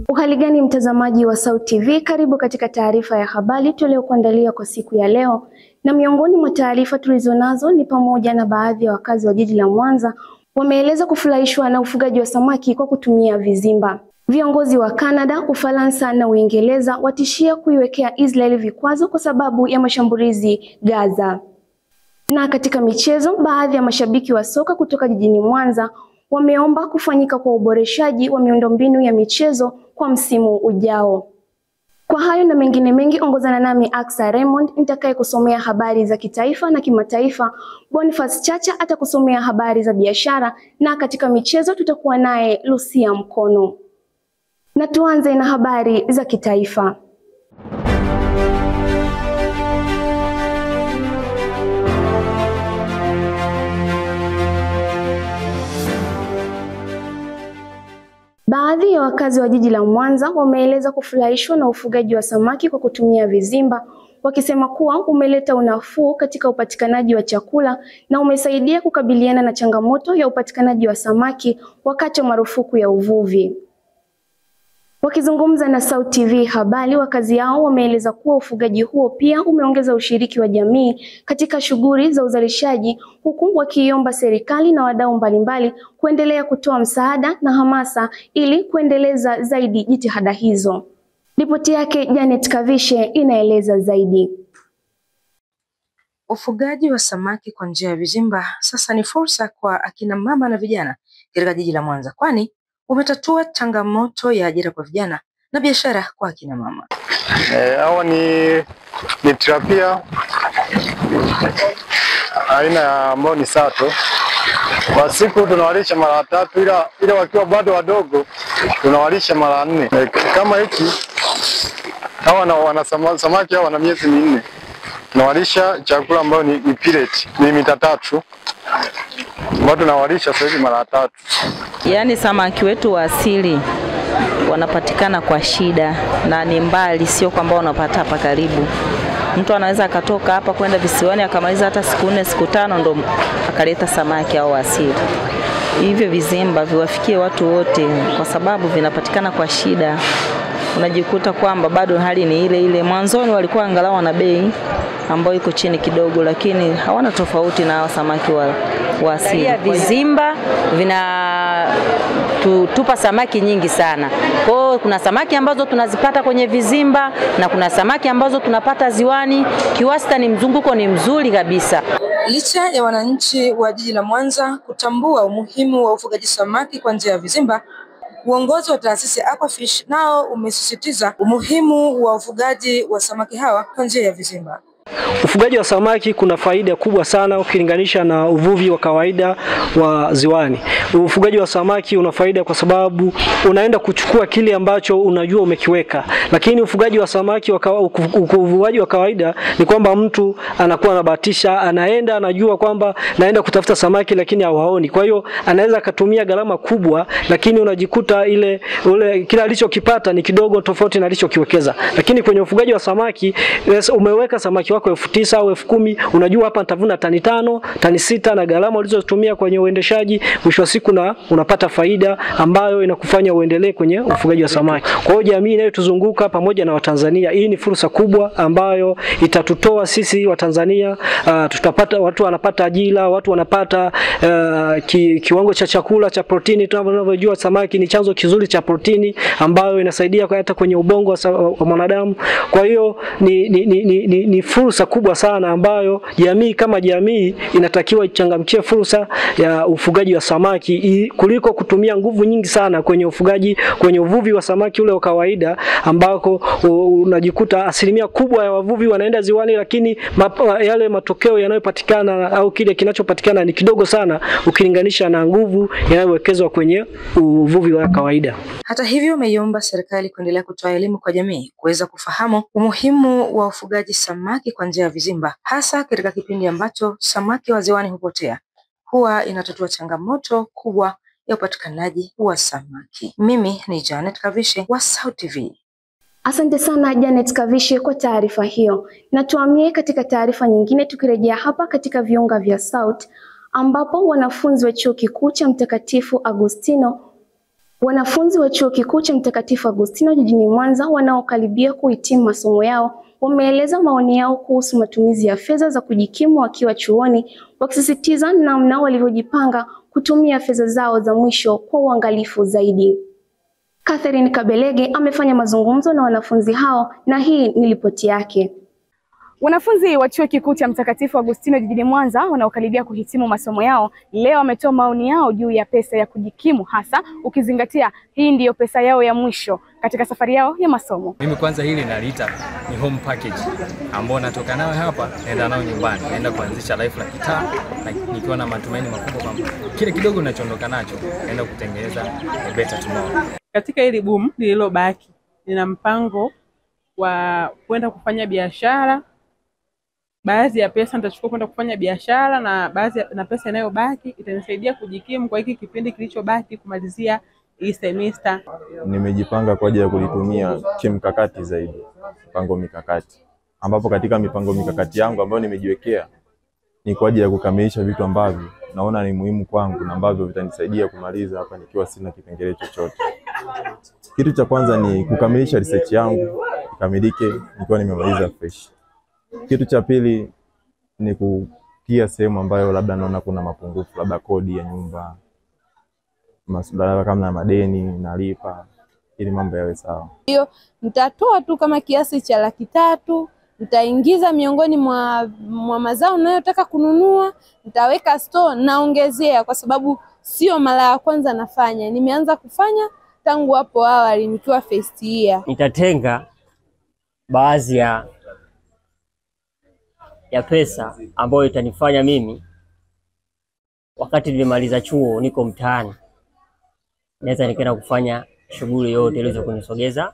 Uhali gani mtazamaji wa SAUT TV, karibu katika taarifa ya habari tuliyokuandalia kwa siku ya leo. Na miongoni mwa taarifa tulizonazo ni pamoja na baadhi ya wakazi wa jiji la Mwanza wameeleza kufurahishwa na ufugaji wa samaki kwa kutumia vizimba. Viongozi wa Canada, Ufaransa na Uingereza watishia kuiwekea Israeli vikwazo kwa sababu ya mashambulizi Gaza. Na katika michezo, baadhi ya mashabiki wa soka kutoka jijini Mwanza wameomba kufanyika kwa uboreshaji wa miundombinu ya michezo kwa msimu ujao. Kwa hayo na mengine mengi, ongozana nami Aksa Raymond nitakaye kusomea habari za kitaifa na kimataifa. Boniface Chacha atakusomea habari za biashara, na katika michezo tutakuwa naye Lucia Mkono. Na tuanze na habari za kitaifa. Baadhi ya wakazi wa jiji la Mwanza wameeleza kufurahishwa na ufugaji wa samaki kwa kutumia vizimba, wakisema kuwa umeleta unafuu katika upatikanaji wa chakula na umesaidia kukabiliana na changamoto ya upatikanaji wa samaki wakati wa marufuku ya uvuvi. Wakizungumza na SAUT TV habari, wakazi hao wameeleza kuwa ufugaji huo pia umeongeza ushiriki wa jamii katika shughuli za uzalishaji, huku wakiomba serikali na wadau mbalimbali kuendelea kutoa msaada na hamasa ili kuendeleza zaidi jitihada hizo. Ripoti yake Janet Kavishe inaeleza zaidi. Ufugaji wa samaki kwa njia ya vizimba sasa ni fursa kwa akina mama na vijana katika jiji la Mwanza, kwani umetatua changamoto ya ajira kwa vijana na biashara kwa akina mama. Hawa ni tilapia aina ya ambao ni sato. Kwa siku tunawalisha mara 3, ila wakiwa bado wadogo tunawalisha mara 4. Kama hiki hawa wana samaki hawa wana miezi 4. Tunawalisha chakula ambao ni pellet, ni mita 3. Ambao tunawalisha sasa hivi mara 3. Yaani samaki wetu wa asili wanapatikana kwa shida na ni mbali, sio kwamba unapata hapa karibu. Mtu anaweza akatoka hapa kwenda visiwani akamaliza hata siku 4 siku 5 ndo akaleta samaki au asili. Hivyo vizimba viwafikie watu wote kwa sababu vinapatikana kwa shida. Unajikuta kwamba bado hali ni ile ile. Mwanzoni walikuwa angalau na bei ambayo iko chini kidogo, lakini hawana tofauti na samaki wa asili. Vizimba tupa samaki nyingi sana. Kwa kuna samaki ambazo tunazipata kwenye vizimba na kuna samaki ambazo tunapata ziwani. Kiwastani mzunguko ni mzuri kabisa. Licha ya wananchi wa jiji la Mwanza kutambua umuhimu wa ufugaji samaki kwa njia ya vizimba, uongozi wa taasisi Aquafish nao umesisitiza umuhimu wa ufugaji wa samaki hawa kwa njia ya vizimba. Ufugaji wa samaki kuna faida kubwa sana ukilinganisha na uvuvi wa kawaida wa ziwani. Ufugaji wa samaki una faida kwa sababu unaenda kuchukua kile ambacho unajua umekiweka. Lakini ufugaji wa samaki uvuaji wa kawaida ni kwamba mtu anakuwa anabahatisha, anaenda anajua kwamba naenda kutafuta samaki lakini hawaoni. Kwa hiyo anaweza akatumia gharama kubwa, lakini unajikuta kila alichokipata ni kidogo tofauti na alichokiwekeza. Lakini kwenye ufugaji wa samaki umeweka samaki wako 9,000 au 10,000, unajua hapa nitavuna tani 5, tani 6 na gharama ulizotumia kwenye uendeshaji, mwisho wa siku unapata faida ambayo inakufanya uendelee kwenye ufugaji wa samaki. Kwa hiyo jamii inayotuzunguka pamoja na Watanzania, hii ni fursa kubwa ambayo itatutoa sisi Watanzania, tutapata watu wanapata ajira, watu wanapata kiwango cha chakula cha protini. Tunavyojua samaki ni chanzo kizuri cha protini ambayo inasaidia hata kwenye ubongo wa mwanadamu. Kwa hiyo ni fursa kubwa sana ambayo jamii kama jamii inatakiwa ichangamkie fursa ya ufugaji wa samaki kuliko kutumia nguvu nyingi sana kwenye uvuvi wa samaki ule wa kawaida, ambako unajikuta asilimia kubwa ya wavuvi wanaenda ziwani, lakini yale matokeo yanayopatikana au kile kinachopatikana ni kidogo sana ukilinganisha na nguvu inayowekezwa kwenye uvuvi wa kawaida. Hata hivyo, umeiomba serikali kuendelea kutoa elimu kwa jamii kuweza kufahamu umuhimu wa ufugaji samaki kwa njia ya vizimba, hasa katika kipindi ambacho samaki wa ziwani hupotea. Huwa inatatua changamoto kubwa ya upatikanaji wa samaki. Mimi ni Janet Kavishe wa SAUT TV. Asante sana Janet Kavishe kwa taarifa hiyo. Na tuhamie katika taarifa nyingine, tukirejea hapa katika viunga vya SAUT ambapo wanafunzi wa Chuo Kikuu cha Mtakatifu Agustino Wanafunzi wa Chuo Kikuu cha Mtakatifu Agustino jijini Mwanza wanaokaribia kuhitimu masomo yao wameeleza maoni yao kuhusu matumizi ya fedha za kujikimu wakiwa chuoni, wakisisitiza namna walivyojipanga kutumia fedha zao za mwisho kwa uangalifu zaidi. Catherine Kabelege amefanya mazungumzo na wanafunzi hao na hii ni ripoti yake. Wanafunzi wa Chuo Kikuu cha Mtakatifu Agustino jijini Mwanza wanaokaribia kuhitimu masomo yao leo wametoa maoni yao juu ya pesa ya kujikimu, hasa ukizingatia hii ndiyo pesa yao ya mwisho katika safari yao ya masomo. Mimi kwanza hili naliita ni home package ambao natoka nayo hapa naenda nao nyumbani, naenda kuanzisha life la kitaa na nikiwa na matumaini makubwa kwamba kile kidogo ninachoondoka nacho naenda kutengeneza a better tomorrow. Katika hili boom lililobaki nina mpango wa kwenda kufanya biashara. Baadhi ya pesa nitachukua kwenda kufanya biashara na na pesa inayobaki itanisaidia kujikimu kwa hiki kipindi kilichobaki kumalizia hii semester. Nimejipanga kwa ajili ya kulitumia kimkakati zaidi, mipango mikakati, ambapo katika mipango mikakati yangu ambayo nimejiwekea ni kwa ajili ya kukamilisha vitu ambavyo naona ni muhimu kwangu na ambavyo vitanisaidia kumaliza hapa nikiwa sina kipengele chochote. Kitu cha kwanza ni kukamilisha research yangu ikamilike nikiwa nimemaliza fresh. Kitu cha pili ni kukia sehemu ambayo labda naona kuna mapungufu, labda kodi ya nyumba, masuala kama madeni nalipa, ili mambo yawe sawa. Hiyo nitatoa tu kama kiasi cha 300,000, nitaingiza miongoni mwa mazao ninayotaka kununua, nitaweka store, naongezea kwa sababu sio mara ya kwanza nafanya. Nimeanza kufanya tangu hapo awali nikiwa first year. Nitatenga baadhi ya pesa ambayo itanifanya mimi wakati nimemaliza chuo niko mtaani naweza nikaenda kufanya shughuli yote ili kunisogeza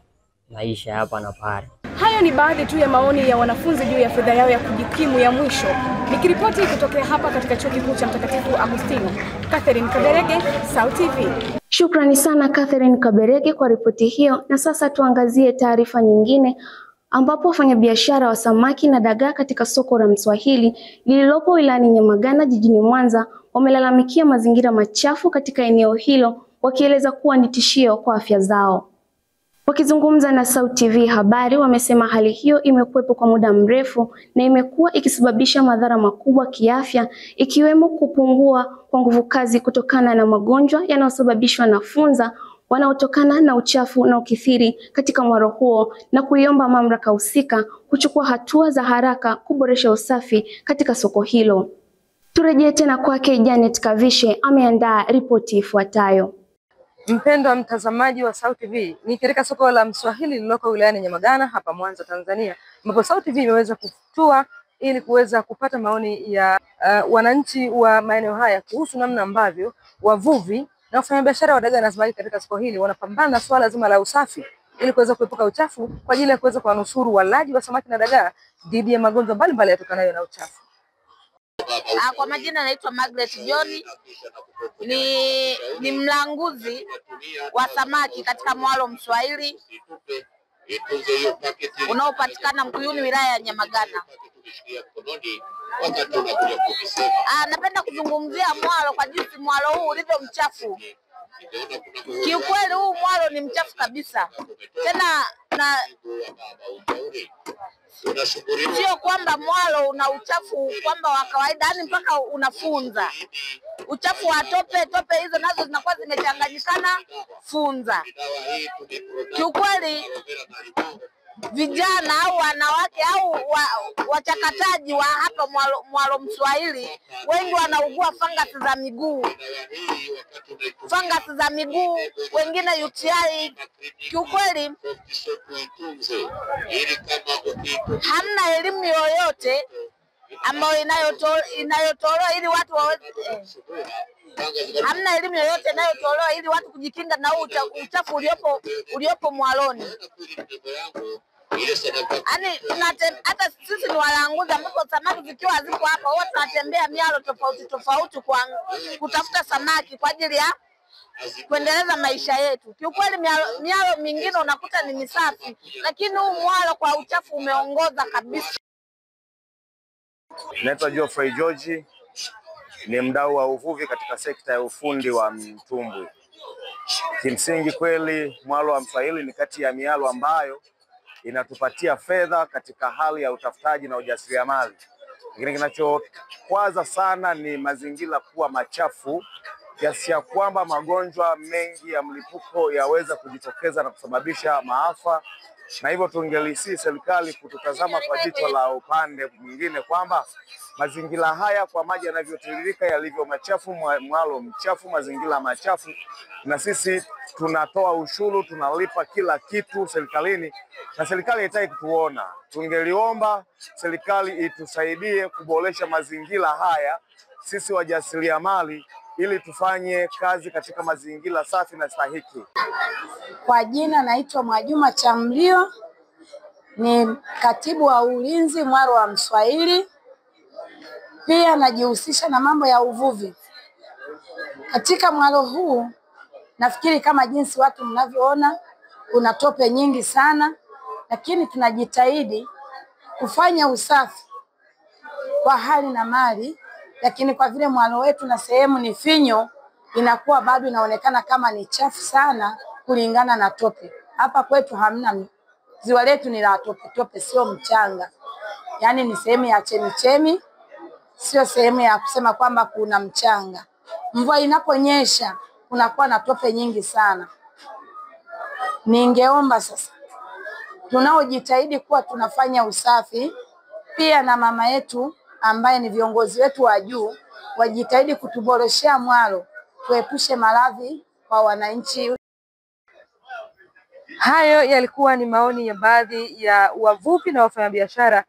maisha hapa na pale. Hayo ni baadhi tu ya maoni ya wanafunzi juu ya fedha yao ya kujikimu ya mwisho. Nikiripoti kutokea hapa katika Chuo Kikuu cha Mtakatifu Agustino, Catherine Kaberege, SAUT TV. Shukrani sana Catherine Kaberege kwa ripoti hiyo, na sasa tuangazie taarifa nyingine ambapo wafanyabiashara wa samaki na dagaa katika soko la Mswahili lililopo wilayani Nyamagana jijini Mwanza wamelalamikia mazingira machafu katika eneo hilo, wakieleza kuwa ni tishio kwa afya zao. Wakizungumza na SAUT TV habari, wamesema hali hiyo imekuwepo kwa muda mrefu na imekuwa ikisababisha madhara makubwa kiafya, ikiwemo kupungua kwa nguvu kazi kutokana na magonjwa yanayosababishwa na funza wanaotokana na uchafu na ukithiri katika mwaro huo, na kuiomba mamlaka husika kuchukua hatua za haraka kuboresha usafi katika soko hilo. Turejee tena kwake Janet Kavishe, ameandaa ripoti ifuatayo. Mpendwa mtazamaji wa SAUT TV, ni katika soko la Mswahili lililoko wilayani Nyamagana hapa Mwanza, Tanzania, ambapo SAUT TV imeweza kutua ili kuweza kupata maoni ya wananchi wa maeneo haya kuhusu namna ambavyo wavuvi na wafanyabiashara wa dagaa na samaki katika soko hili wanapambana na swala zima la usafi ili kuweza kuepuka uchafu kwa ajili ya kuweza kuwanusuru walaji wa samaki na dagaa dhidi ya magonjwa mbalimbali yatokanayo na uchafu. Kwa majina naitwa Margaret John, ni mlanguzi wa samaki katika mwalo Mswahili unaopatikana Mkuyuni, wilaya ya Nyamagana. Napenda kuzungumzia mwalo kwa jinsi mwalo huu ulivyo mchafu. Kiukweli huu mwalo ni mchafu kabisa. Tena sio kwamba mwalo una uchafu kwamba wa kawaida, yani mpaka unafunza. Uchafu wa tope hizo nazo zinakuwa zimechanganyikana funza. Kiukweli vijana au wanawake au wachakataji wa hapa mwalo Mswahili wengi wanaugua fangasi za miguu, wengine UTI. Kiukweli hamna elimu yoyote ambayo inayotolewa ili watu hamna elimu yoyote inayotolewa ili watu kujikinga na uchafu uliopo mwaloni. Yaani hata sisi ni walanguzi ambapo samaki zikiwa zipo hapa huwa tunatembea mialo tofauti kwa kutafuta samaki kwa ajili ya kuendeleza maisha yetu. Kiukweli mialo mingine unakuta ni misafi, lakini huu mwalo kwa uchafu umeongoza kabisa. Naitwa Geoffrey George, ni mdau wa uvuvi katika sekta ya ufundi wa mtumbwi. Kimsingi kweli mwalo wa Mswahili ni kati ya mialo ambayo inatupatia fedha katika hali ya utafutaji na ujasiriamali. Lakini kinachokwaza sana ni mazingira kuwa machafu kiasi ya kwamba magonjwa mengi ya mlipuko yaweza kujitokeza na kusababisha maafa, na hivyo tungelisihi serikali kututazama kwa jicho la upande mwingine kwamba mazingira haya kwa maji yanavyotiririka yalivyo machafu, mwalo mchafu, mazingira machafu, na sisi tunatoa ushuru, tunalipa kila kitu serikalini na serikali haitaki kutuona. Tungeliomba serikali itusaidie kuboresha mazingira haya sisi wajasiriamali ili tufanye kazi katika mazingira safi na stahiki. Kwa jina naitwa Mwajuma Chamlio, ni katibu wa ulinzi mwalo wa Mswahili. Pia najihusisha na mambo ya uvuvi. Katika mwalo huu nafikiri kama jinsi watu mnavyoona kuna tope nyingi sana, lakini tunajitahidi kufanya usafi kwa hali na mali, lakini kwa vile mwalo wetu na sehemu ni finyo, inakuwa bado inaonekana kama ni chafu sana kulingana na tope. Hapa kwetu hamna, ziwa letu ni la tope, sio mchanga. Yaani ni sehemu ya chemichemi, sio sehemu ya kusema kwamba kuna mchanga. Mvua inaponyesha kunakuwa na tope nyingi sana. Ningeomba sasa tunaojitahidi kuwa tunafanya usafi, pia na mama yetu ambaye ni viongozi wetu wa juu wajitahidi kutuboreshea mwalo, tuepushe maradhi kwa wananchi. Hayo yalikuwa ni maoni ya baadhi ya wavuvi na wafanyabiashara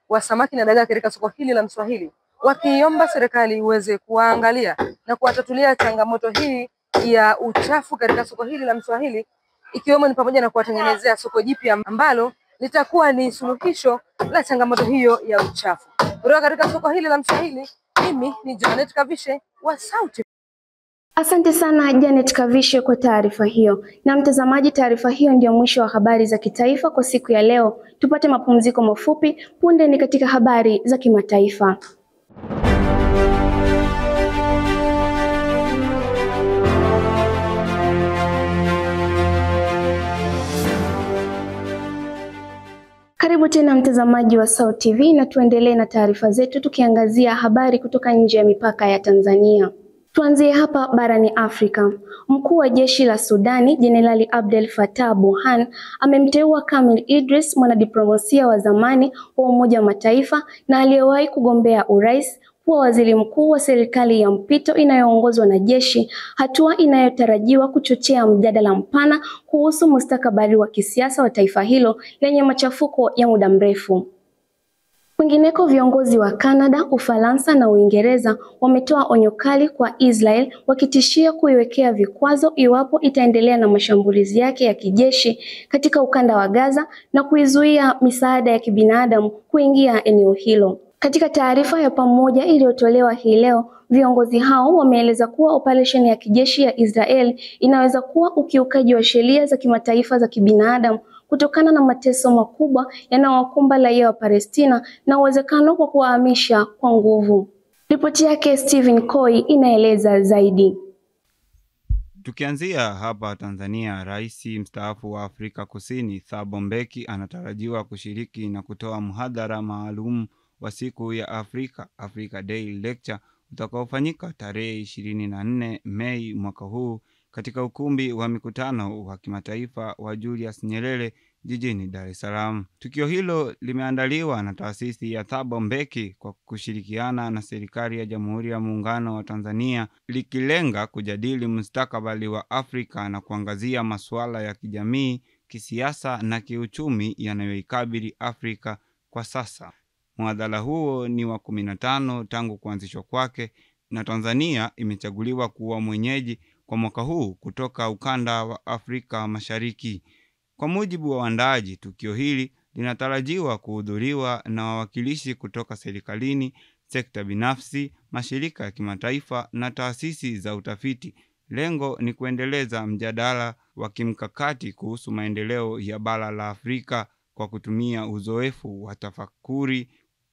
wa samaki na dagaa katika soko hili la Mswahili, wakiomba serikali iweze kuangalia na kuwatatulia changamoto hii ya uchafu katika soko hili la Mswahili, ikiwemo ni pamoja na kuwatengenezea soko jipya ambalo litakuwa ni suluhisho la changamoto hiyo ya uchafu. Kutoka katika soko hili la Mswahili, mimi ni Janet Kavishe wa Sauti. Asante sana Janet Kavishe kwa taarifa hiyo. Na mtazamaji, taarifa hiyo ndio mwisho wa habari za kitaifa kwa siku ya leo. Tupate mapumziko mafupi, punde ni katika habari za kimataifa. Karibu tena mtazamaji wa Sauti TV, na tuendelee na taarifa zetu tukiangazia habari kutoka nje ya mipaka ya Tanzania. Tuanzie hapa barani Afrika. Mkuu wa jeshi la Sudani, Jenerali Abdel Fattah Burhan, amemteua Kamil Idris, mwanadiplomasia wa zamani wa Umoja wa Mataifa na aliyewahi kugombea urais, kuwa waziri mkuu wa serikali ya mpito inayoongozwa na jeshi, hatua inayotarajiwa kuchochea mjadala mpana kuhusu mustakabali wa kisiasa wa taifa hilo lenye machafuko ya muda mrefu. Kwingineko, viongozi wa Canada, Ufaransa na Uingereza wametoa onyo kali kwa Israel, wakitishia kuiwekea vikwazo iwapo itaendelea na mashambulizi yake ya kijeshi katika ukanda wa Gaza na kuizuia misaada ya kibinadamu kuingia eneo hilo. Katika taarifa ya pamoja iliyotolewa hii leo, viongozi hao wameeleza kuwa operesheni ya kijeshi ya Israel inaweza kuwa ukiukaji wa sheria za kimataifa za kibinadamu kutokana na mateso makubwa yanayowakumba raia wa Palestina na uwezekano wa kuwahamisha kwa nguvu. Ripoti yake Steven Koi inaeleza zaidi. Tukianzia hapa Tanzania, Rais mstaafu wa Afrika Kusini Thabo Mbeki anatarajiwa kushiriki na kutoa mhadhara maalum wa siku ya Africa Day Lecture utakaofanyika tarehe 24 Mei mwaka huu katika ukumbi wa mikutano wa kimataifa wa Julius Nyerere jijini Dar es Salaam. Tukio hilo limeandaliwa na taasisi ya Thabo Mbeki kwa kushirikiana na serikali ya Jamhuri ya Muungano wa Tanzania, likilenga kujadili mustakabali wa Afrika na kuangazia masuala ya kijamii, kisiasa na kiuchumi yanayoikabili Afrika kwa sasa. Mhadhara huo ni wa 15 tangu kuanzishwa kwake, na Tanzania imechaguliwa kuwa mwenyeji kwa mwaka huu kutoka ukanda wa Afrika Mashariki. Kwa mujibu wa waandaaji, tukio hili linatarajiwa kuhudhuriwa na wawakilishi kutoka serikalini, sekta binafsi, mashirika ya kimataifa na taasisi za utafiti. Lengo ni kuendeleza mjadala wa kimkakati kuhusu maendeleo ya bara la Afrika kwa kutumia uzoefu wa tafakuri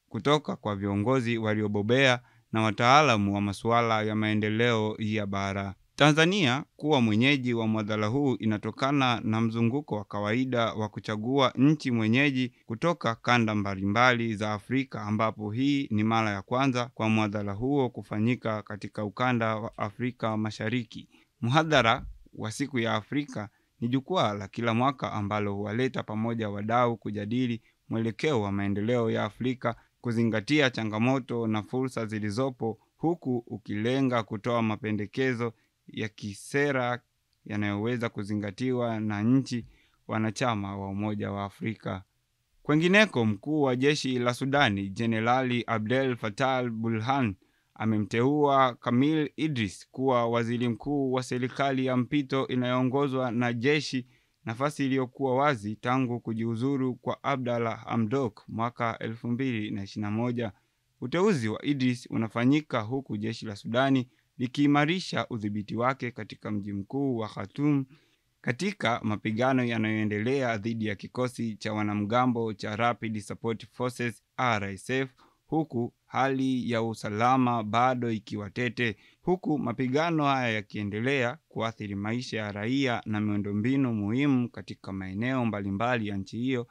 kutoka kwa viongozi waliobobea na wataalamu wa masuala ya maendeleo ya bara. Tanzania kuwa mwenyeji wa mjadala huu inatokana na mzunguko wa kawaida wa kuchagua nchi mwenyeji kutoka kanda mbalimbali za Afrika, ambapo hii ni mara ya kwanza kwa mjadala huo kufanyika katika ukanda wa Afrika Mashariki. Mhadhara wa siku ya Afrika ni jukwaa la kila mwaka ambalo huwaleta pamoja wadau kujadili mwelekeo wa maendeleo ya Afrika, kuzingatia changamoto na fursa zilizopo, huku ukilenga kutoa mapendekezo ya kisera yanayoweza kuzingatiwa na nchi wanachama wa Umoja wa Afrika. Kwengineko, mkuu wa jeshi la Sudani Jenerali Abdel Fattah al-Burhan amemteua Kamil Idris kuwa waziri mkuu wa serikali ya mpito inayoongozwa na jeshi, nafasi iliyokuwa wazi tangu kujiuzuru kwa Abdalla Hamdok mwaka 2021. Uteuzi wa Idris unafanyika huku jeshi la Sudani likiimarisha udhibiti wake katika mji mkuu wa Khartoum katika mapigano yanayoendelea dhidi ya kikosi cha wanamgambo cha Rapid Support Forces RSF, huku hali ya usalama bado ikiwa tete, huku mapigano haya yakiendelea kuathiri maisha ya raia na miundombinu muhimu katika maeneo mbalimbali ya nchi hiyo.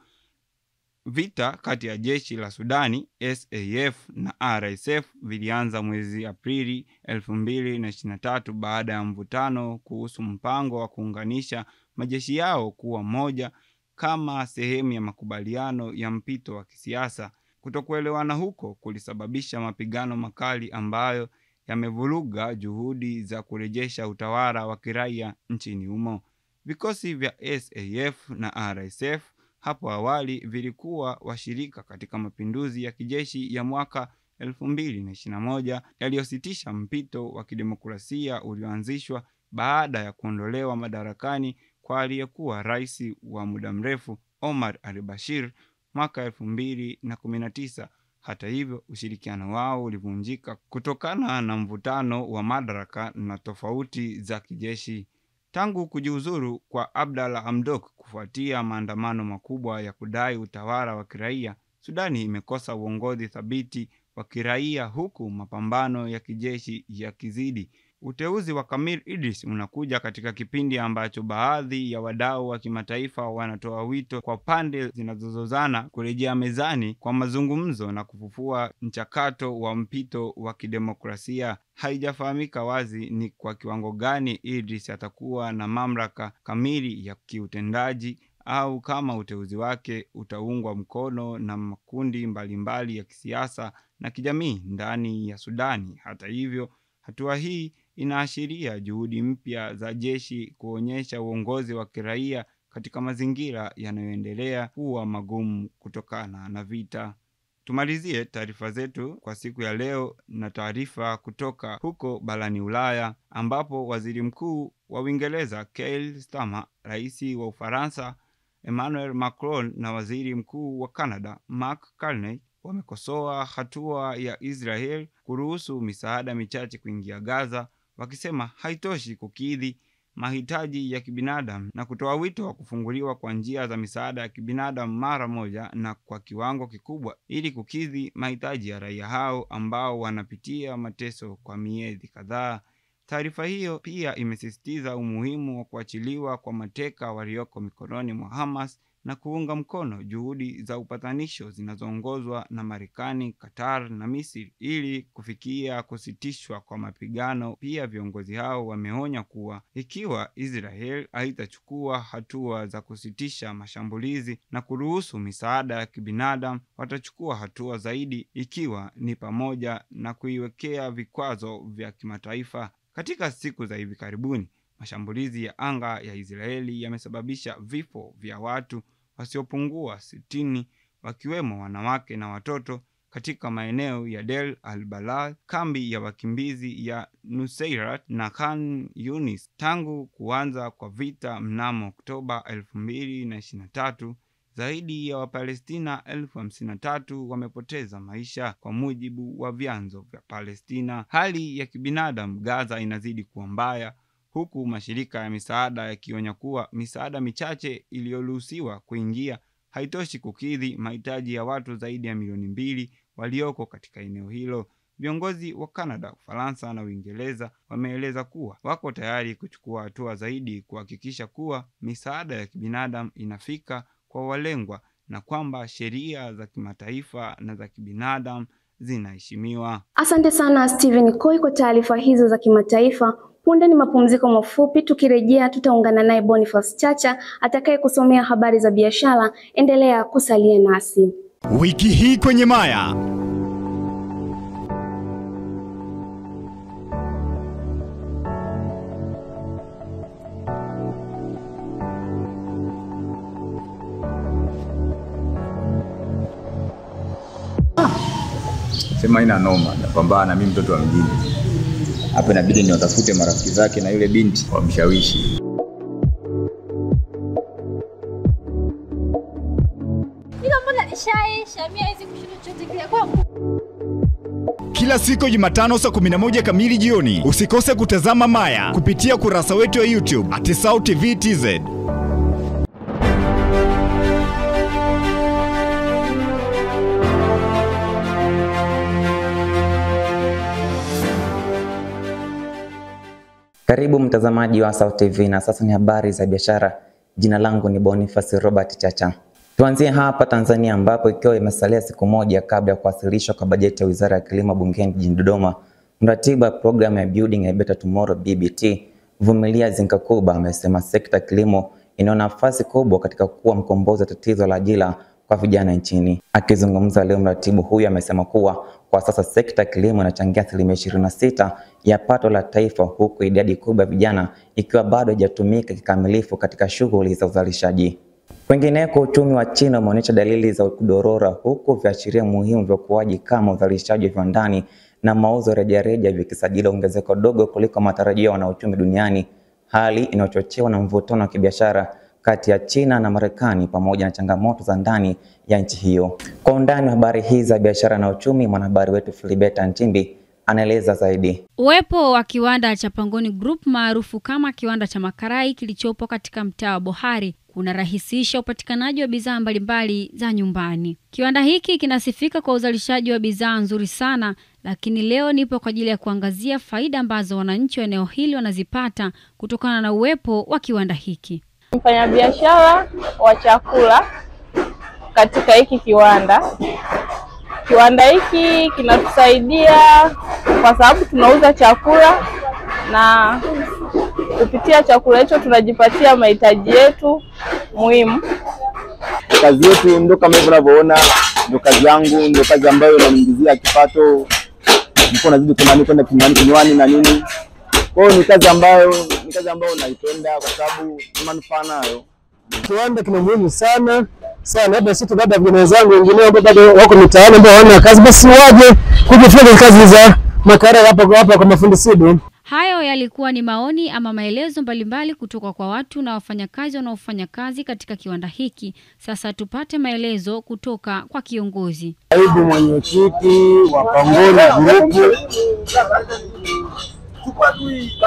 Vita kati ya jeshi la Sudani SAF na RSF vilianza mwezi Aprili 2023 baada ya mvutano kuhusu mpango wa kuunganisha majeshi yao kuwa moja kama sehemu ya makubaliano ya mpito wa kisiasa. Kutokuelewana huko kulisababisha mapigano makali ambayo yamevuruga juhudi za kurejesha utawala wa kiraia nchini humo. Vikosi vya SAF na RSF hapo awali vilikuwa washirika katika mapinduzi ya kijeshi ya mwaka 2021 yaliyositisha mpito wa kidemokrasia ulioanzishwa baada ya kuondolewa madarakani kwa aliyekuwa rais wa muda mrefu Omar al-Bashir mwaka 2019. Hata hivyo, ushirikiano wao ulivunjika kutokana na mvutano wa madaraka na tofauti za kijeshi. Tangu kujiuzuru kwa Abdalla Hamdok kufuatia maandamano makubwa ya kudai utawala wa kiraia, Sudani imekosa uongozi thabiti wa kiraia huku mapambano ya kijeshi yakizidi. Uteuzi wa Kamil Idris unakuja katika kipindi ambacho baadhi ya wadau wa kimataifa wanatoa wito kwa pande zinazozozana kurejea mezani kwa mazungumzo na kufufua mchakato wa mpito wa kidemokrasia. Haijafahamika wazi ni kwa kiwango gani Idris atakuwa na mamlaka kamili ya kiutendaji au kama uteuzi wake utaungwa mkono na makundi mbalimbali ya kisiasa na kijamii ndani ya Sudani. Hata hivyo, hatua hii inaashiria juhudi mpya za jeshi kuonyesha uongozi wa kiraia katika mazingira yanayoendelea kuwa magumu kutokana na vita. Tumalizie taarifa zetu kwa siku ya leo na taarifa kutoka huko barani Ulaya, ambapo waziri mkuu wa Uingereza Keir Starmer, rais wa Ufaransa Emmanuel Macron na waziri mkuu wa Canada Mark Carney wamekosoa hatua ya Israel kuruhusu misaada michache kuingia Gaza, wakisema haitoshi kukidhi mahitaji ya kibinadamu na kutoa wito wa kufunguliwa kwa njia za misaada ya kibinadamu mara moja na kwa kiwango kikubwa ili kukidhi mahitaji ya raia hao ambao wanapitia mateso kwa miezi kadhaa. Taarifa hiyo pia imesisitiza umuhimu wa kuachiliwa kwa mateka walioko mikononi mwa Hamas na kuunga mkono juhudi za upatanisho zinazoongozwa na Marekani, Qatar na Misri ili kufikia kusitishwa kwa mapigano. Pia viongozi hao wameonya kuwa ikiwa Israel haitachukua hatua za kusitisha mashambulizi na kuruhusu misaada ya kibinadamu, watachukua hatua zaidi, ikiwa ni pamoja na kuiwekea vikwazo vya kimataifa. Katika siku za hivi karibuni, mashambulizi ya anga ya Israeli yamesababisha vifo vya watu wasiopungua 60, wakiwemo wanawake na watoto katika maeneo ya Deir al-Balah, kambi ya wakimbizi ya Nuseirat na Khan Yunis. Tangu kuanza kwa vita mnamo Oktoba 2023, zaidi ya Wapalestina 53,000 wamepoteza maisha kwa mujibu wa vyanzo vya Palestina. Hali ya kibinadamu Gaza inazidi kuwa mbaya, huku mashirika ya misaada yakionya kuwa misaada michache iliyoruhusiwa kuingia haitoshi kukidhi mahitaji ya watu zaidi ya milioni 2 walioko katika eneo hilo. Viongozi wa Canada, Ufaransa na Uingereza wameeleza kuwa wako tayari kuchukua hatua zaidi kuhakikisha kuwa misaada ya kibinadamu inafika kwa walengwa na kwamba sheria za kimataifa na za kibinadamu zinaheshimiwa. Asante sana Steven Koi kwa taarifa hizo za kimataifa. Punde ni mapumziko mafupi, tukirejea tutaungana naye Boniface Chacha atakaye kusomea habari za biashara. Endelea kusalia nasi. Wiki hii kwenye Maya. Sema ina noma, napambana na mimi mtoto wa mjini. Hapa inabidi niwatafute marafiki zake na yule binti wamshawishi. Kila siku Jumatano saa 11 kamili jioni, usikose kutazama Maya kupitia kurasa wetu wa YouTube @SauTV_TZ. Karibu mtazamaji wa Sauti TV na sasa ni habari za biashara. Jina langu ni Boniface Robert Chacha. Tuanzie hapa Tanzania ambapo ikiwa imesalia siku moja kabla ya kuwasilishwa kwa bajeti ya Wizara ya Kilimo bungeni jijini Dodoma, mratibu wa programu ya Building a Better Tomorrow BBT, Vumilia Zinkakuba amesema sekta ya kilimo ina nafasi kubwa katika kuwa mkombozi wa tatizo la ajira kwa vijana nchini. Akizungumza leo, mratibu huyu amesema kuwa kwa sasa sekta ya kilimo inachangia 26% ya pato la taifa, huku idadi kubwa ya vijana ikiwa bado haijatumika kikamilifu katika shughuli za uzalishaji. Kwingineko, uchumi wa China umeonyesha dalili za kudorora, huku viashiria muhimu vya ukuaji kama uzalishaji wa viwandani na mauzo rejareja vikisajili ongezeko dogo kuliko matarajio ya wanauchumi duniani, hali inayochochewa na mvutano wa kibiashara kati ya China na Marekani pamoja na changamoto za ndani ya nchi hiyo. Kwa undani wa habari hizi za biashara na uchumi, mwanahabari wetu Philibert Ntimbi anaeleza zaidi. Uwepo wa kiwanda cha Pangoni Group maarufu kama kiwanda cha makarai kilichopo katika mtaa wa Bohari kunarahisisha upatikanaji wa bidhaa mbalimbali za nyumbani. Kiwanda hiki kinasifika kwa uzalishaji wa bidhaa nzuri sana, lakini leo nipo kwa ajili ya kuangazia faida ambazo wananchi wa eneo hili wanazipata kutokana na uwepo wa kiwanda hiki. Mfanyabiashara wa chakula katika hiki kiwanda. Kiwanda hiki kinatusaidia kwa sababu tunauza chakula na kupitia chakula hicho tunajipatia mahitaji yetu muhimu. Kazi yetu ndio kama hivyo unavyoona, ndio kazi yangu, ndio kazi ambayo inaniingizia kipato. Niko nazidi kwenda kinywani na nini. Kwa hiyo ni kazi ambayo naipenda kwa sababu ni manufaa nayo. Kiwanda kina muhimu sana. Labda sisi labda vijana wenzangu wengine ambao bado wako mitaani ambao hawana kazi, basi waje kujifunza kazi za makarai hapa kwa mafundi SIDO. Hayo yalikuwa ni maoni ama maelezo mbalimbali kutoka kwa watu na wafanyakazi wanaofanya kazi katika kiwanda hiki. Sasa tupate maelezo kutoka kwa kiongozi. Naibu mwenyekiti wa Pangoni Group,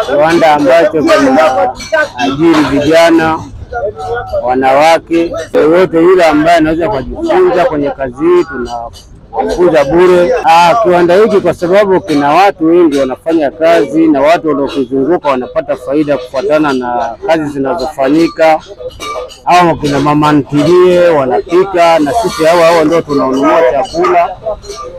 kiwanda ambacho kinaajiri vijana, wanawake, yote yule ambaye anaweza kujifunza kwenye kazi hii tunakuza bure. Kiwanda hiki kwa sababu kina watu wengi wanafanya kazi na watu wanaokizunguka wanapata faida kufuatana na kazi zinazofanyika. Hao kina mama ntilie wanapika na sisi hao ndio tunaonunua chakula,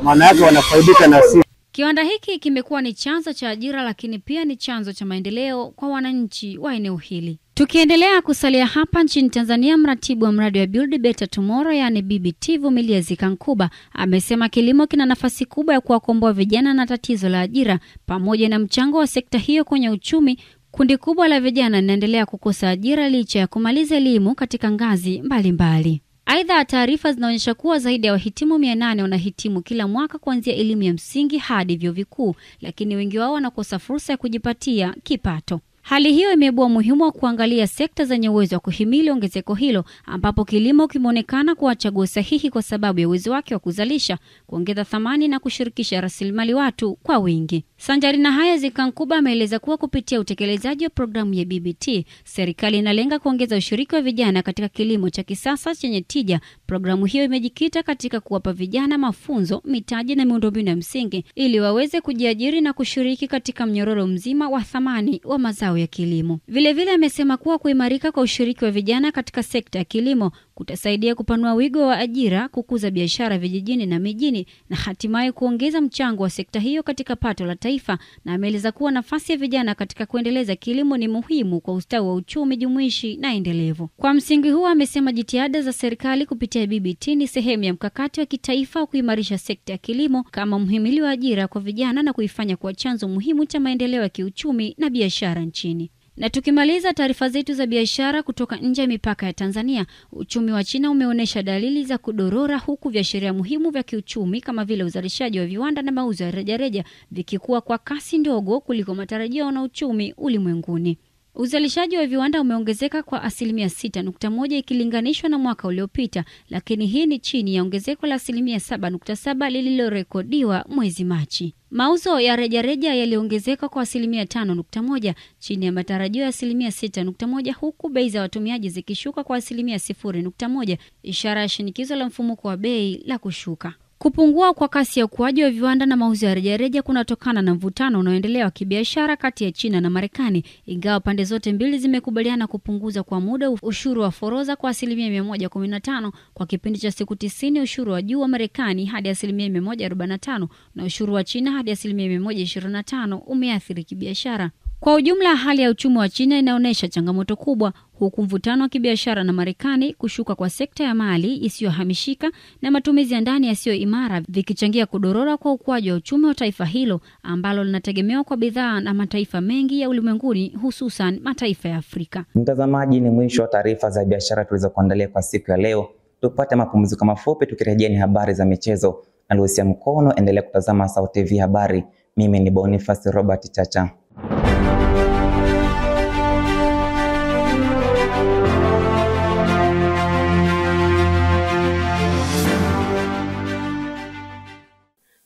maana yake wanafaidika na sisi. Kiwanda hiki kimekuwa ni chanzo cha ajira, lakini pia ni chanzo cha maendeleo kwa wananchi wa eneo hili. Tukiendelea kusalia hapa nchini Tanzania, mratibu wa mradi wa Build Better Tomorrow yani BBT, Vumilia Zinkakuba amesema kilimo kina nafasi kubwa ya kuwakomboa vijana na tatizo la ajira. Pamoja na mchango wa sekta hiyo kwenye uchumi, kundi kubwa la vijana linaendelea kukosa ajira licha ya kumaliza elimu katika ngazi mbalimbali. Aidha, taarifa zinaonyesha kuwa zaidi ya wahitimu 800 wanahitimu kila mwaka kuanzia elimu ya msingi hadi vyuo vikuu, lakini wengi wao wanakosa fursa ya kujipatia kipato. Hali hiyo imeibua umuhimu wa kuangalia sekta zenye uwezo wa kuhimili ongezeko hilo, ambapo kilimo kimeonekana kuwa chaguo sahihi kwa sababu ya uwezo wake wa kuzalisha, kuongeza thamani na kushirikisha rasilimali watu kwa wingi. Sanjari na haya, Zikankuba ameeleza kuwa kupitia utekelezaji wa programu ya BBT, serikali inalenga kuongeza ushiriki wa vijana katika kilimo cha kisasa chenye tija. Programu hiyo imejikita katika kuwapa vijana mafunzo, mitaji na miundombinu ya msingi ili waweze kujiajiri na kushiriki katika mnyororo mzima wa thamani wa mazao ya kilimo. Vilevile amesema kuwa kuimarika kwa ushiriki wa vijana katika sekta ya kilimo kutasaidia kupanua wigo wa ajira, kukuza biashara vijijini na mijini na hatimaye kuongeza mchango wa sekta hiyo katika pato la taifa. Na ameeleza kuwa nafasi ya vijana katika kuendeleza kilimo ni muhimu kwa ustawi wa uchumi jumuishi na endelevu. Kwa msingi huo, amesema jitihada za serikali kupitia BBT ni sehemu ya mkakati wa kitaifa wa kuimarisha sekta ya kilimo kama mhimili wa ajira kwa vijana na kuifanya kuwa chanzo muhimu cha maendeleo ya kiuchumi na biashara nchini. Na tukimaliza taarifa zetu za biashara kutoka nje ya mipaka ya Tanzania, uchumi wa China umeonyesha dalili za kudorora, huku viashiria muhimu vya kiuchumi kama vile uzalishaji wa viwanda na mauzo ya rejareja vikikua kwa kasi ndogo kuliko matarajio na uchumi ulimwenguni. Uzalishaji wa viwanda umeongezeka kwa 6.1% ikilinganishwa na mwaka uliopita, lakini hii ni chini ya ongezeko la 7.7% lililorekodiwa mwezi Machi. Mauzo ya rejareja yaliongezeka kwa 5.1% chini ya matarajio ya 6.1%, huku bei za watumiaji zikishuka kwa 0.1%, ishara ya shinikizo la mfumuko wa bei la kushuka. Kupungua kwa kasi ya ukuaji wa viwanda na mauzo ya rejareja kunatokana na mvutano unaoendelea wa kibiashara kati ya China na Marekani, ingawa pande zote mbili zimekubaliana kupunguza kwa muda ushuru wa forodha kwa 115% kwa kipindi cha siku 90, ushuru wa juu wa Marekani hadi 145% na ushuru wa China hadi 125% umeathiri kibiashara. Kwa ujumla, hali ya uchumi wa China inaonyesha changamoto kubwa, huku mvutano wa kibiashara na Marekani, kushuka kwa sekta ya mali isiyohamishika na matumizi ya ndani yasiyo imara vikichangia kudorora kwa ukuaji wa uchumi wa taifa hilo ambalo linategemewa kwa bidhaa na mataifa mengi ya ulimwenguni, hususan mataifa ya Afrika. Mtazamaji, ni mwisho wa taarifa za biashara tulizokuandalia kwa siku ya leo. Tupate mapumziko mafupi, tukirejea ni habari za michezo na Lucia Mkono. Endelea kutazama SAUT TV habari. Mimi ni Boniface Robert Chacha.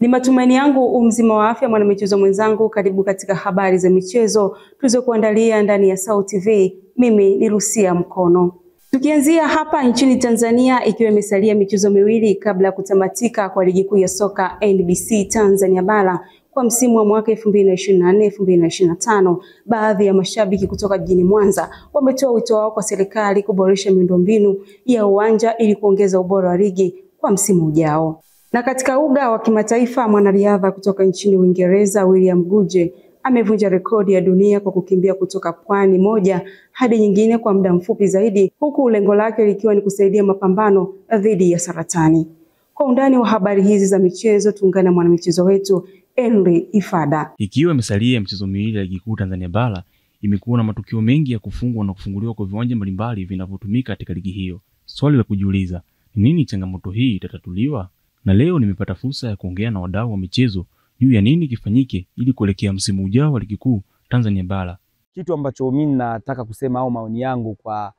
Ni matumaini yangu mzima wa afya mwanamichezo mwenzangu. Karibu katika habari za michezo tulizokuandalia ndani ya SAUT TV. Mimi ni Lucia Mkono. Tukianzia hapa nchini Tanzania, ikiwa imesalia michezo miwili kabla ya kutamatika kwa ligi kuu ya soka NBC Tanzania Bara kwa msimu wa mwaka 2024-2025, baadhi ya mashabiki kutoka jijini Mwanza wametoa wito wao kwa serikali kuboresha miundombinu ya uwanja ili kuongeza ubora wa ligi kwa msimu ujao. Na katika uga wa kimataifa, mwanariadha kutoka nchini Uingereza William Guje amevunja rekodi ya dunia kwa kukimbia kutoka pwani moja hadi nyingine kwa muda mfupi zaidi, huku lengo lake likiwa ni kusaidia mapambano dhidi ya saratani. Kwa undani wa habari hizi za michezo, tuungane na mwanamichezo wetu Henry Ifada. Ikiwa imesalia michezo miwili ya ligi kuu Tanzania Bara, imekuwa na matukio mengi ya kufungwa na kufunguliwa kwa viwanja mbalimbali vinavyotumika katika ligi hiyo. Swali la kujiuliza, ni nini changamoto hii itatatuliwa? Na leo nimepata fursa ya kuongea na wadau wa michezo juu ya nini kifanyike ili kuelekea msimu ujao wa ligi kuu Tanzania Bara. Kitu ambacho mimi nataka kusema au maoni yangu kwa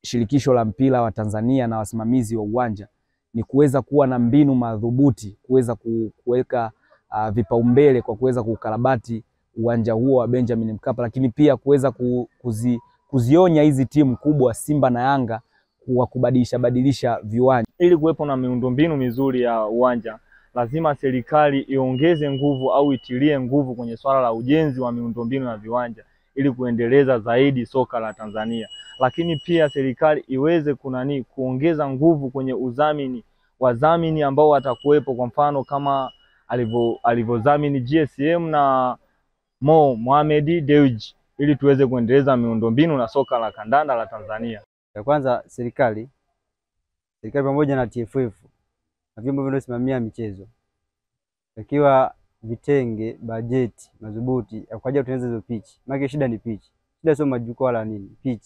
shirikisho la mpira wa Tanzania na wasimamizi wa uwanja ni kuweza kuwa na mbinu madhubuti, kuweza kuweka vipaumbele kwa kuweza kukarabati uwanja huo wa Benjamin Mkapa, lakini pia kuweza kuzionya hizi timu kubwa Simba na Yanga kwa kubadilisha viwanja. Ili kuwepo na miundombinu mizuri ya uwanja, lazima serikali iongeze nguvu au itilie nguvu kwenye swala la ujenzi wa miundombinu ya viwanja ili kuendeleza zaidi soka la Tanzania. Lakini pia serikali iweze kuongeza nguvu kwenye wadhamini ambao watakuwepo, kwa mfano kama alivyodhamini GSM na Mohamed Dewji, ili tuweze kuendeleza miundombinu na soka la kandanda la Tanzania. Ya kwanza, serikali pamoja na TFF na vyombo vinavyosimamia michezo ikiwa vitenge bajeti madhubuti ya kwa ajili ya kutengeneza hizo pitch. Maana shida ni pitch. Shida sio majukwaa la nini, pitch.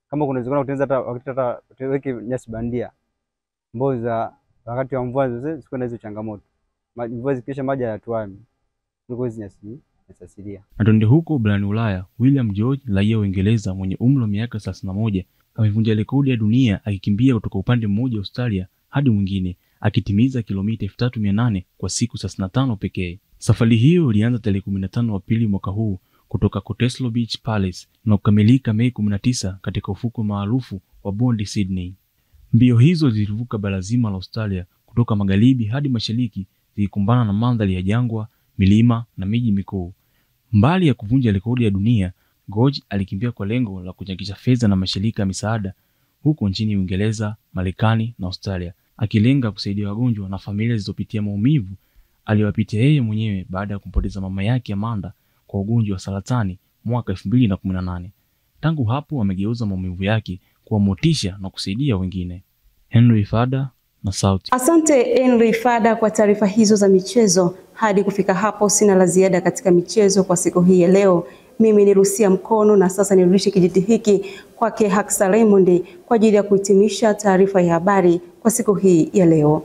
Kama kuna uwezekano kutengeneza hata tuweke nyasi bandia mboza wakati wa mvua zisizo na hizo changamoto. Mvua zikisha maji hayatuami. Ndio hizo nyasi asilia. Atonde huko barani Ulaya, William George, raia wa Uingereza mwenye umri wa miaka 31, amevunja rekodi ya dunia akikimbia kutoka upande mmoja wa Australia hadi mwingine, akitimiza kilomita 3800 kwa siku 35 pekee. Safari hiyo ilianza tarehe 15 Aprili mwaka huu kutoka Cottesloe Beach Palace na kukamilika Mei 19 katika ufukwe maarufu wa Bondi, Sydney. Mbio hizo zilivuka bara zima la Australia kutoka magharibi hadi mashariki, zikikumbana na mandhari ya jangwa, milima na miji mikuu. Mbali ya kuvunja rekodi ya dunia, Gorge alikimbia kwa lengo la kuchangisha fedha na mashirika ya misaada huko nchini Uingereza, Marekani na Australia, akilenga kusaidia wagonjwa na familia zilizopitia maumivu aliyopitia yeye mwenyewe baada ya kumpoteza mama yake Amanda kwa ugonjwa wa saratani mwaka 2018. Tangu hapo amegeuza maumivu yake kuwa motisha na kusaidia wengine. Henry Fada na Sauti. Asante Henry Fada kwa taarifa hizo za michezo. Hadi kufika hapo sina la ziada katika michezo kwa siku hii ya leo. Mimi ni Rusia Mkono na sasa nirudishe kijiti hiki kwake Haksa Raymond kwa ajili ya kuhitimisha taarifa ya habari kwa siku hii ya leo.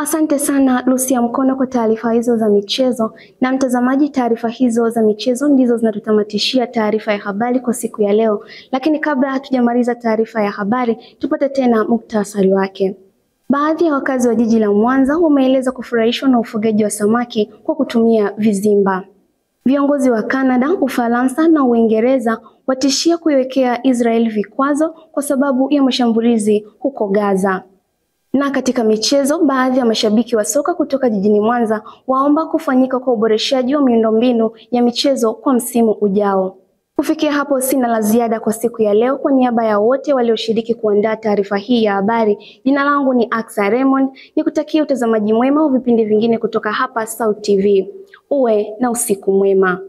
Asante sana Lucia Mkono kwa taarifa hizo za michezo. Na mtazamaji, taarifa hizo za michezo ndizo zinatutamatishia taarifa ya habari kwa siku ya leo. Lakini kabla hatujamaliza taarifa ya habari, tupate tena muktasari wake. Baadhi ya wakazi wa jiji la Mwanza wameeleza kufurahishwa na ufugaji wa samaki kwa kutumia vizimba. Viongozi wa Canada, Ufaransa na Uingereza watishia kuiwekea Israel vikwazo kwa sababu ya mashambulizi huko Gaza. Na katika michezo, baadhi ya mashabiki wa soka kutoka jijini Mwanza waomba kufanyika kwa uboreshaji wa miundombinu ya michezo kwa msimu ujao. Kufikia hapo sina la ziada kwa siku ya leo. Kwa niaba ya wote walioshiriki kuandaa taarifa hii ya habari, jina langu ni Haksa Raymond. Nikutakia utazamaji mwema wa vipindi vingine kutoka hapa Sauti TV. Uwe na usiku mwema.